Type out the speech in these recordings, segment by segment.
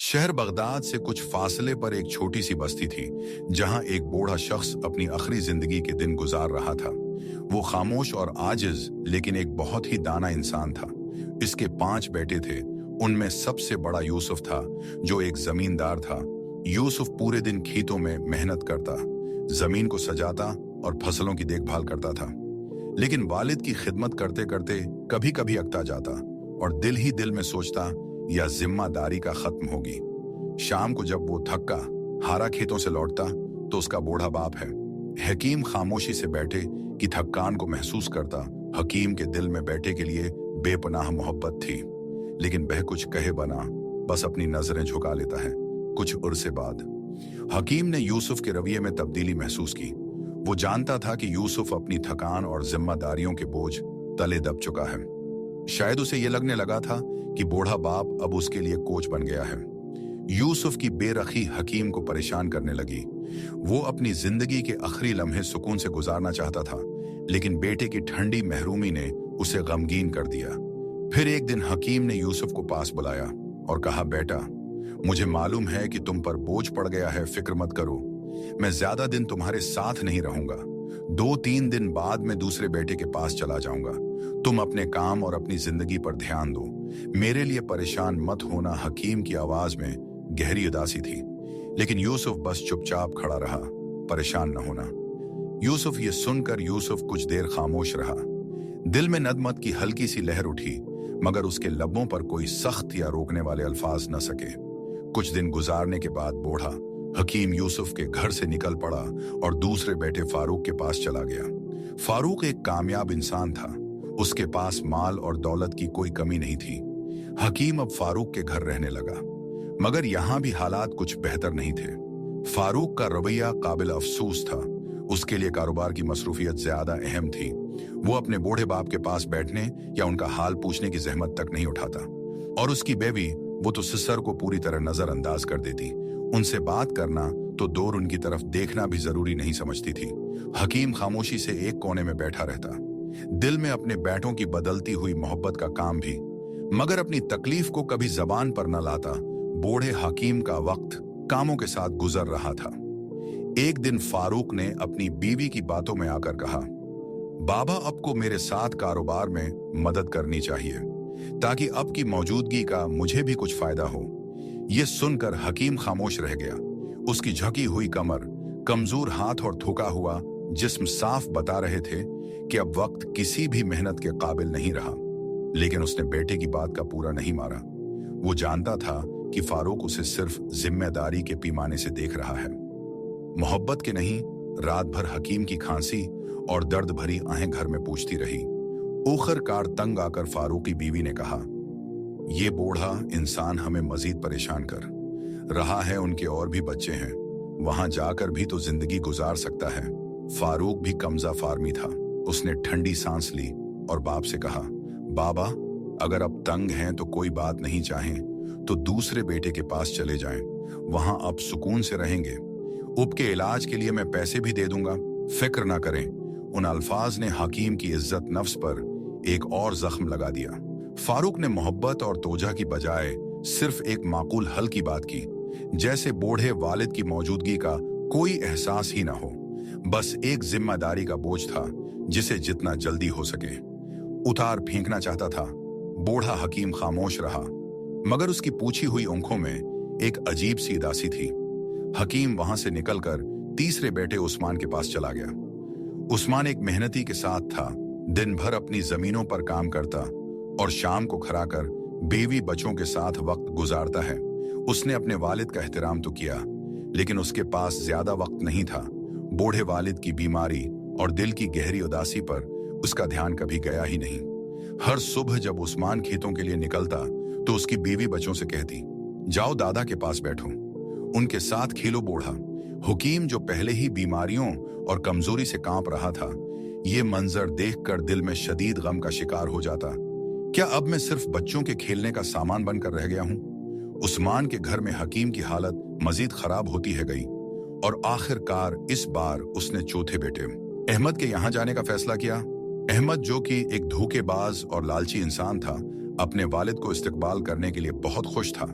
शहर बगदाद से कुछ फासले पर एक छोटी सी बस्ती थी, जहां एक बूढ़ा शख्स अपनी आखिरी जिंदगी के दिन गुजार रहा था। वो खामोश और आजिज लेकिन एक बहुत ही दाना इंसान था। इसके 5 बेटे थे। उनमें सबसे बड़ा यूसुफ था, जो एक जमींदार था। यूसुफ पूरे दिन खेतों में मेहनत करता, जमीन को सजाता और फसलों की देखभाल करता था। लेकिन वालिद की खिदमत करते करते कभी कभी अकता जाता और दिल ही दिल में सोचता, यह जिम्मेदारी का खत्म होगी। शाम को जब वो थक्का हारा खेतों से लौटता तो उसका बूढ़ा बाप है हकीम खामोशी से बैठे कि थकान को महसूस करता। हकीम के दिल में बेटे के लिए बेपनाह मोहब्बत थी, लेकिन वह कुछ कहे बना बस अपनी नजरें झुका लेता है। कुछ उर्से बाद हकीम ने यूसुफ के रवैये में तब्दीली महसूस की। वो जानता था कि यूसुफ अपनी थकान और जिम्मेदारियों के बोझ तले दब चुका है। शायद उसे यह लगने लगा था कि बूढ़ा बाप अब उसके लिए कोच बन गया है। यूसुफ की बेरखी हकीम को परेशान करने लगी। वो अपनी जिंदगी के आखिरी लम्हे सुकून से गुजारना चाहता था, लेकिन बेटे की ठंडी महरूमी ने उसे गमगीन कर दिया। फिर एक दिन हकीम ने यूसुफ को पास बुलाया और कहा, बेटा, मुझे मालूम है कि तुम पर बोझ पड़ गया है, फिक्र मत करो। मैं ज्यादा दिन तुम्हारे साथ नहीं रहूंगा। 2-3 दिन बाद मैं दूसरे बेटे के पास चला जाऊंगा। तुम अपने काम और अपनी जिंदगी पर ध्यान दो। मेरे लिए परेशान मत होना। हकीम की आवाज में गहरी उदासी थी, लेकिन यूसुफ बस चुपचाप खड़ा रहा, परेशान न होना। यूसुफ ये सुनकर यूसुफ कुछ देर खामोश रहा। दिल में नदमत की हल्की सी लहर उठी, मगर उसके लबों पर कोई सख्त या रोकने वाले अल्फाज न सके। कुछ दिन गुजारने के बाद बूढ़ा हकीम यूसुफ के घर से निकल पड़ा और दूसरे बेटे फारूक के पास चला गया। फारूक एक कामयाब इंसान था। उसके पास माल और दौलत की कोई कमी नहीं थी। हकीम अब फारूक के घर रहने लगा, मगर यहां भी हालात कुछ बेहतर नहीं थे। फारूक का रवैया काबिल अफसोस था। उसके लिए कारोबार की मसरूफियत ज्यादा अहम थी। वो अपने बूढ़े बाप के पास बैठने या उनका हाल पूछने की जहमत तक नहीं उठाता। और उसकी बेबी, वो तो सिसर को पूरी तरह नजरअंदाज कर देती। उनसे बात करना तो दूर उनकी तरफ देखना भी जरूरी नहीं समझती थी। हकीम खामोशी से एक कोने में बैठा रहता, दिल में अपने बेटों की बदलती हुई मोहब्बत का काम भी, मगर अपनी तकलीफ को कभी जबान पर न लाता। बूढ़े हकीम का वक्त कामों के साथ गुजर रहा था। एक दिन फारूक ने अपनी बीवी की बातों में आकर कहा, बाबा, अब को मेरे साथ कारोबार में मदद करनी चाहिए, ताकि अब की मौजूदगी का मुझे भी कुछ फायदा हो। यह सुनकर हकीम खामोश रह गया। उसकी झुकी हुई कमर, कमजोर हाथ और थका हुआ जिस्म साफ बता रहे थे कि अब वक्त किसी भी मेहनत के काबिल नहीं रहा। लेकिन उसने बेटे की बात का पूरा नहीं मारा। वो जानता था कि फारूक उसे सिर्फ जिम्मेदारी के पैमाने से देख रहा है, मोहब्बत के नहीं। रात भर हकीम की खांसी और दर्द भरी आहें घर में पूछती रही। आखिरकार तंग आकर फारूक की बीवी ने कहा, ये बूढ़ा इंसान हमें मजीद परेशान कर रहा है। उनके और भी बच्चे हैं, वहां जाकर भी तो जिंदगी गुजार सकता है। फारूक भी कमजा फार्मी था। उसने ठंडी सांस ली और बाप से कहा, बाबा, अगर अब तंग हैं तो कोई बात नहीं, चाहें तो दूसरे बेटे के पास चले जाएं। वहां अब सुकून से रहेंगे। उप के इलाज के लिए मैं पैसे भी दे दूंगा, फिक्र ना करें। उन अल्फाज ने हकीम की इज्जत नफ्स पर एक और जख्म लगा दिया। फारूक ने मोहब्बत और तोजा की बजाय सिर्फ एक माकूल हल की बात की, जैसे बूढ़े वालिद की मौजूदगी का कोई एहसास ही ना हो। बस एक जिम्मेदारी का बोझ था, जिसे जितना जल्दी हो सके उतार फेंकना चाहता था। बूढ़ा हकीम खामोश रहा, मगर उसकी पूछी हुई आंखों में एक अजीब सी उदासी थी। हकीम वहां से निकलकर तीसरे बेटे उस्मान के पास चला गया। उस्मान एक मेहनती के साथ था। दिन भर अपनी जमीनों पर काम करता और शाम को घर आकर बीवी बच्चों के साथ वक्त गुजारता है। उसने अपने वालिद का एहतराम तो किया, लेकिन उसके पास ज्यादा वक्त नहीं था। बूढ़े वालिद की बीमारी और दिल की गहरी उदासी पर उसका ध्यान कभी गया ही नहीं। हर सुबह जब उस्मान खेतों के लिए निकलता तो उसकी बीवी बच्चों से कहती, जाओ दादा के पास बैठो, उनके साथ खेलो। बूढ़ा हुकीम, जो पहले ही बीमारियों और कमजोरी से कांप रहा था, ये मंजर देखकर दिल में शदीद गम का शिकार हो जाता। क्या अब मैं सिर्फ बच्चों के खेलने का सामान बनकर रह गया हूं? उस्मान के घर में हकीम की हालत मजीद खराब होती है गई और आखिरकार इस बार उसने चौथे बेटे अहमद के यहां जाने का फैसला किया। अहमद, जो कि एक धोखेबाज और लालची इंसान था, अपने वालिद को इस्तकबाल करने के लिए बहुत खुश था,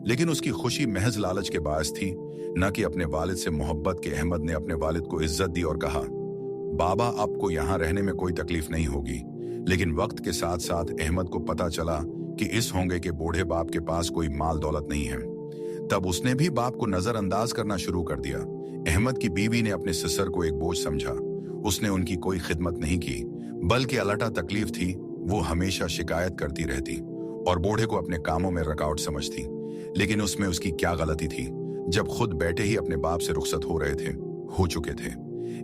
लेकिन उसकी खुशी महज लालच के बायस थी, न कि अपने वालिद से मोहब्बत के। अहमद ने अपने वालिद को इज्जत दी और कहा, बाबा आपको यहाँ रहने में कोई तकलीफ नहीं होगी। लेकिन वक्त के साथ साथ अहमद को पता चला कि इस होंगे के बूढ़े बाप के पास कोई माल दौलत नहीं है। तब उसने भी बाप को नजरअंदाज करना शुरू कर दिया। अहमद की बीवी ने अपने ससुर को एक बोझ समझा। उसने उनकी कोई खिदमत नहीं की, बल्कि अलटा तकलीफ थी। वो हमेशा शिकायत करती रहती और बूढ़े को अपने कामों में रुकावट समझती। लेकिन उसमें उसकी क्या गलती थी, जब खुद बेटे ही अपने बाप से रुखसत हो चुके थे।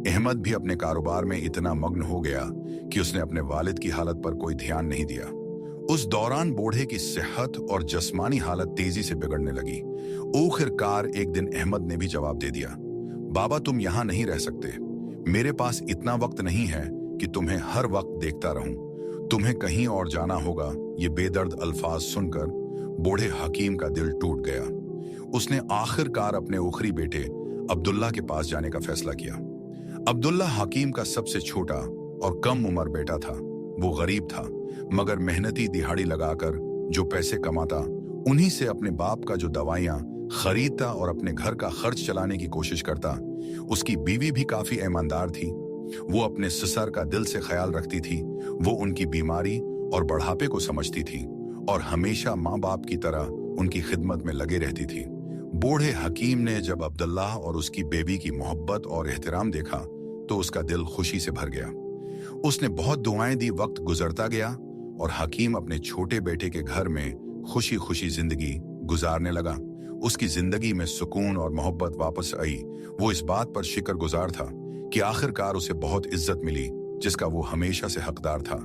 अहमद भी अपने कारोबार में इतना मग्न हो गया कि उसने अपने वालिद की हालत पर कोई ध्यान नहीं दिया। उस दौरान बूढ़े की सेहत और जिस्मानी हालत तेजी से बिगड़ने लगी। आखिरकार एक दिन अहमद ने भी जवाब दे दिया, बाबा तुम यहाँ नहीं रह सकते। मेरे पास इतना वक्त नहीं है कि तुम्हें हर वक्त देखता रहूं। तुम्हें कहीं और जाना होगा। ये बेदर्द अल्फाज सुनकर बूढ़े हकीम का दिल टूट गया। उसने आखिरकार अपने उखरी बेटे अब्दुल्ला के पास जाने का फैसला किया। अब्दुल्ला हकीम का सबसे छोटा और कम उम्र बेटा था। वो गरीब था, मगर मेहनती दिहाड़ी लगाकर जो पैसे कमाता, उन्हीं से अपने बाप का जो दवाइयां खरीदता और अपने घर का खर्च चलाने की कोशिश करता। उसकी बीवी भी काफी ईमानदार थी। वो अपने ससुर का दिल से ख्याल रखती थी। वो उनकी बीमारी और बढ़ापे को समझती थी और हमेशा माँ बाप की तरह उनकी खिदमत में लगे रहती थी। बूढ़े हकीम ने जब अब्दुल्ला और उसकी बेबी की मोहब्बत और एहतराम देखा तो उसका दिल खुशी से भर गया। उसने बहुत दुआएं दी। वक्त गुजरता गया और हकीम अपने छोटे बेटे के घर में खुशी खुशी जिंदगी गुजारने लगा। उसकी जिंदगी में सुकून और मोहब्बत वापस आई। वो इस बात पर शुक्रगुजार था कि आखिरकार उसे बहुत इज्जत मिली, जिसका वो हमेशा से हकदार था।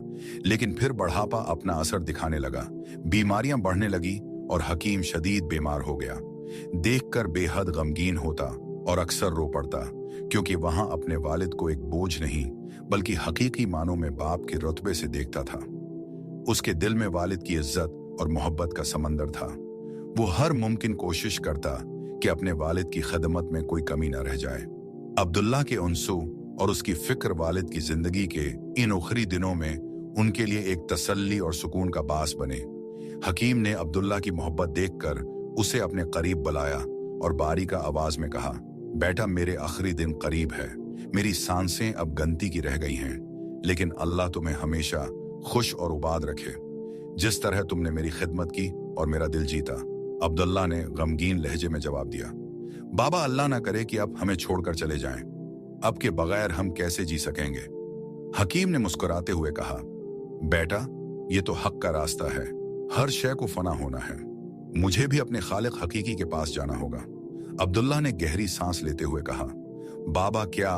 लेकिन फिर बढ़ापा अपना असर दिखाने लगा। बीमारियां बढ़ने लगी और हकीम शदीद बीमार हो गया। देखकर बेहद गमगीन होता और अक्सर रो पड़ता, क्योंकि वहां अपने वालिद को एक बोझ नहीं बल्कि हकीकी मानों में बाप के रुतबे से देखता था। उसके दिल में वालिद की इज्जत और मोहब्बत का समंदर था। वो हर मुमकिन कोशिश करता कि अपने वालिद की खिदमत में कोई कमी न रह जाए। अब्दुल्ला के उनसू और उसकी फिक्र वालिद की जिंदगी के इन उखरी दिनों में उनके लिए एक तसल्ली और सुकून का बास बने। हकीम ने अब्दुल्ला की मोहब्बत देखकर उसे अपने करीब बुलाया और बारीका आवाज में कहा, बेटा मेरे आखिरी दिन करीब है। मेरी सांसें अब गनती की रह गई हैं, लेकिन अल्लाह तुम्हें हमेशा खुश और उबाद रखे, जिस तरह तुमने मेरी खिदमत की और मेरा दिल जीता। अब्दुल्ला ने गमगीन लहजे में जवाब दिया, बाबा अल्लाह ना करे कि अब हमें छोड़कर चले जाएं। अब के बगैर हम कैसे जी सकेंगे। हकीम ने मुस्कुराते हुए कहा, बेटा ये तो हक का रास्ता है। हर शय को फना होना है। मुझे भी अपने खालिक हकीकी के पास जाना होगा। अब्दुल्ला ने गहरी सांस लेते हुए कहा, बाबा क्या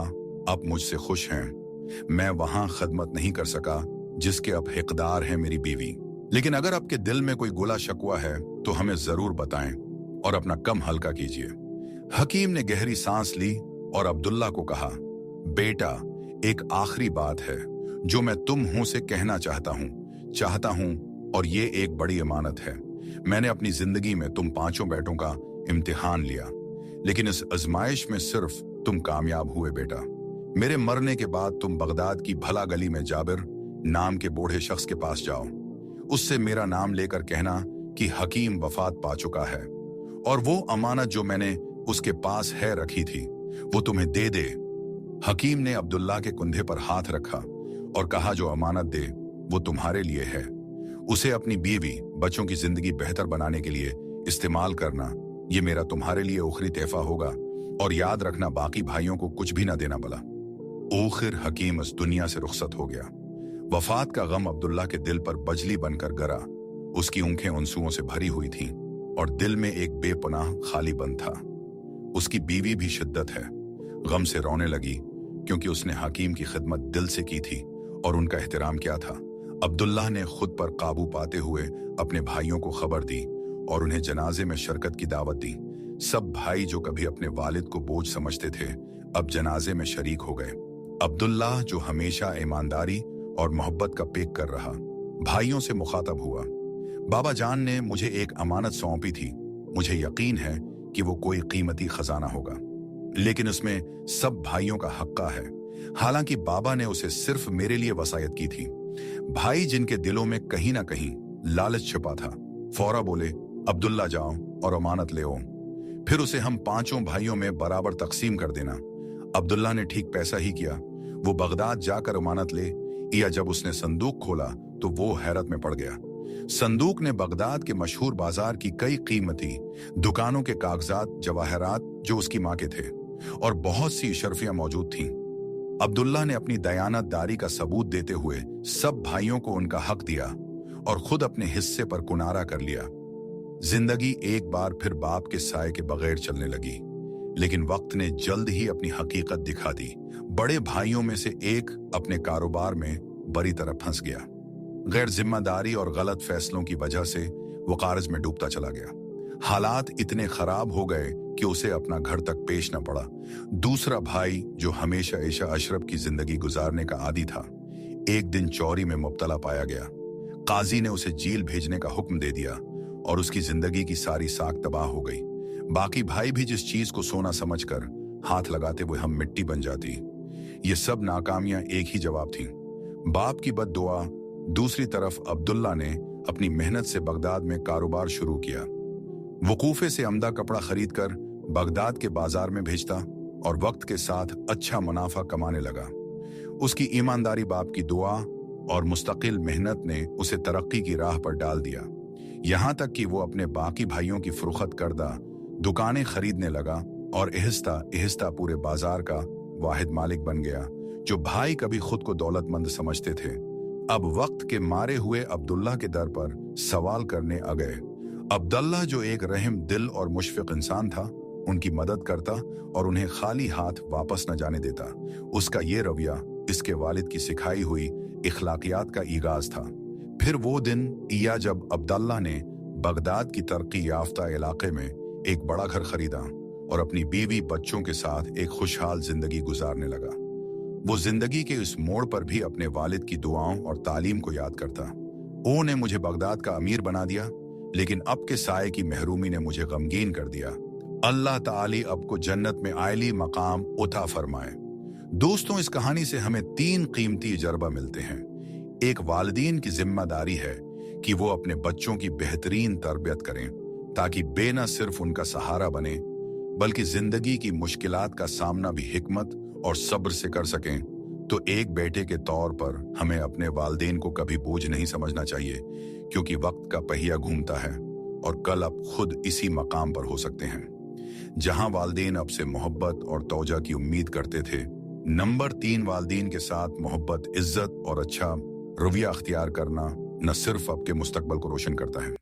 आप मुझसे खुश हैं? मैं वहां खिदमत नहीं कर सका जिसके अब हिकदार है मेरी बीवी। लेकिन अगर आपके दिल में कोई गुला शकवा है तो हमें जरूर बताएं और अपना कम हल्का कीजिए। हकीम ने गहरी सांस ली और अब्दुल्ला को कहा, बेटा एक आखिरी बात है जो मैं तुम हूं से कहना चाहता हूं और ये एक बड़ी अमानत है। मैंने अपनी जिंदगी में तुम पांचों बेटों का इम्तिहान लिया, लेकिन इस आजमाइश में सिर्फ तुम कामयाब हुए बेटा। मेरे मरने के बाद तुम बगदाद की भला गली में जाबिर नाम के बूढ़े शख्स के पास जाओ। उससे मेरा नाम लेकर कहना कि हकीम वफात पा चुका है और वो अमानत जो मैंने उसके पास है रखी थी वो तुम्हें दे दे। हकीम ने अब्दुल्ला के कुंधे पर हाथ रखा और कहा, जो अमानत दे वो तुम्हारे लिए है। उसे अपनी बीवी बच्चों की जिंदगी बेहतर बनाने के लिए इस्तेमाल करना। ये मेरा तुम्हारे लिए उखरी तोहफा होगा और याद रखना बाकी भाइयों को कुछ भी ना देना भला। आखिर हकीम इस दुनिया से रुखसत हो गया। वफात का गम अब्दुल्ला के दिल पर बजली बनकर गिरा। उसकी आंखें आंसुओं से भरी हुई थीं और दिल में एक बेपनाह खालीपन था। उसकी बीवी भी शिद्दत है गम से रोने लगी, क्योंकि उसने हकीम की खिदमत दिल से की थी और उनका एहतराम किया था। अब्दुल्ला ने खुद पर काबू पाते हुए अपने भाइयों को खबर दी और उन्हें जनाजे में शिरकत की दावत दी। सब भाई जो कभी अपने वालिद को बोझ समझते थे अब जनाजे में शरीक हो गए। अब्दुल्ला जो हमेशा ईमानदारी और मोहब्बत का पेक कर रहा, भाइयों से मुखातब हुआ, बाबा जान ने मुझे एक अमानत सौंपी थी। मुझे यकीन है कि वो कोई कीमती खजाना होगा, लेकिन उसमें सब भाइयों का हक्का है। हालांकि बाबा ने उसे सिर्फ मेरे लिए वसायत की थी। भाई जिनके दिलों में कहीं ना कहीं लालच छिपा था फौरा बोले, अब्दुल्ला जाओ और अमानत ले आओ, फिर उसे हम पांचों भाइयों में बराबर तकसीम कर देना। अब्दुल्ला ने ठीक पैसा ही किया। वो बगदाद जाकर अमानत ले या जब उसने संदूक खोला तो वो हैरत में पड़ गया। संदूक ने बगदाद के मशहूर बाजार की कई कीमती दुकानों के कागजात, जवाहरात जो उसकी मां के थे, और बहुत सी इशरफियां मौजूद थीं। अब्दुल्ला ने अपनी दयानतदारी का सबूत देते हुए सब भाइयों को उनका हक दिया और खुद अपने हिस्से पर कुनारा कर लिया। जिंदगी एक बार फिर बाप के साए के बगैर चलने लगी, लेकिन वक्त ने जल्द ही अपनी हकीकत दिखा दी। बड़े भाइयों में से एक अपने कारोबार में बुरी तरह फंस गया। गैर जिम्मेदारी और गलत फैसलों की वजह से वो कर्ज में डूबता चला गया। हालात इतने खराब हो गए कि उसे अपना घर तक पेश न पड़ा। दूसरा भाई, जो हमेशा ऐशा अशरफ की जिंदगी गुजारने का आदी था, एक दिन चोरी में मुब्तला पाया गया। काजी ने उसे जेल भेजने का हुक्म दे दिया और उसकी जिंदगी की सारी साख तबाह हो गई। बाकी भाई भी जिस चीज को सोना समझकर हाथ लगाते हुए हम मिट्टी बन जाती। ये सब नाकामियां एक ही जवाब थीं, बाप की बद्दुआ। दूसरी तरफ अब्दुल्ला ने अपनी मेहनत से बगदाद में कारोबार शुरू किया। वकूफे से अमदा कपड़ा खरीदकर बगदाद के बाजार में भेजता और वक्त के साथ अच्छा मुनाफा कमाने लगा। उसकी ईमानदारी, बाप की दुआ और मुस्तकिल मेहनत ने उसे तरक्की की राह पर डाल दिया। यहाँ तक कि वो अपने बाकी भाइयों की फुर्खत करदा दुकानें खरीदने लगा और आहिस्ता आहिस्ता पूरे बाजार का वाहिद मालिक बन गया। जो भाई कभी खुद को दौलतमंद समझते थे, अब वक्त के मारे हुए अब्दुल्ला के दर पर सवाल करने आ गए। अब्दुल्ला, जो एक रहम दिल और मुशफिक इंसान था, उनकी मदद करता और उन्हें खाली हाथ वापस न जाने देता। उसका ये रवैया इसके वालिद की सिखाई हुई इखलाकियात का ईगाज था। फिर वो दिन आया जब अब्दुल्ला ने बगदाद की तरक्की याफ्ता इलाके में एक बड़ा घर खरीदा और अपनी बीवी बच्चों के साथ एक खुशहाल जिंदगी गुजारने लगा। वो जिंदगी के इस मोड़ पर भी अपने वालिद की दुआओं और तालीम को याद करता। ओ ने मुझे बगदाद का अमीर बना दिया, लेकिन अब के साए की महरूमी ने मुझे गमगीन कर दिया। अल्लाह ताली अब को जन्नत में आयली मकाम उता फरमाए। दोस्तों, इस कहानी से हमें 3 कीमती तजर्बा मिलते हैं। एक, वालिदीन की जिम्मेदारी है कि वो अपने बच्चों की बेहतरीन तरबियत करें ताकि बे न सिर्फ उनका सहारा बने बल्कि जिंदगी की मुश्किलात का सामना भी हिकमत और सब्र से कर सकें। तो एक बेटे के तौर पर हमें अपने वालिदैन को कभी बोझ नहीं समझना चाहिए, क्योंकि वक्त का पहिया घूमता है और कल आप खुद इसी मकाम पर हो सकते हैं जहां वालिदैन आपसे मोहब्बत और तौजा की उम्मीद करते थे। नंबर 3, वालिदैन के साथ मोहब्बत, इज्जत और अच्छा रवैया अख्तियार करना न सिर्फ आपके मुस्तकबल को रोशन करता है